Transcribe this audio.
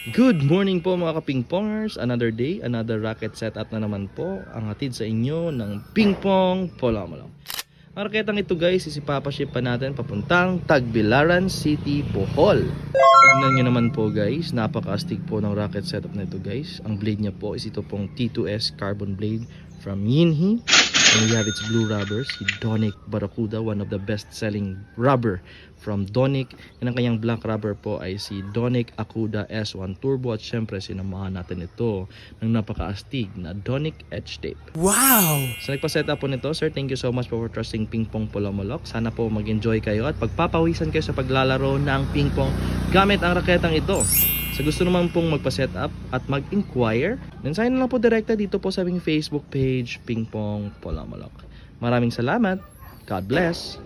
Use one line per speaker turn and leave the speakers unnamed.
Good morning po mga ka-pingpongers. Another day, another racket setup na naman po ang hatid sa inyo ng Pingpong Polamolok. Ang raketang ito guys, isipapaship pa natin papuntang Tagbilaran City, Bohol. Tignan nyo naman po guys, napaka-astig po ng racket setup na ito guys. Ang blade niya po is ito pong T2S carbon blade from Yinhe. And we have its blue rubbers, si Donic Barracuda, one of the best-selling rubber from Donic. And ang kanyang black rubber po ay si Donic Akuda S1 Turbo. At syempre sinamahan natin ito ng napaka-astig na Donic Edge Tape.
Wow!
So nagpa-setup po nito, sir, thank you so much po for trusting Pingpong Polamolok. Sana po mag-enjoy kayo at pagpapawisan kayo sa paglalaro ng pingpong gamit ang raketang ito. Sa gusto naman pong magpa-setup at mag-inquire, mensahe na lang po direkta dito po sa aming Facebook page, Pingpong Polamolok. Maraming salamat. God bless.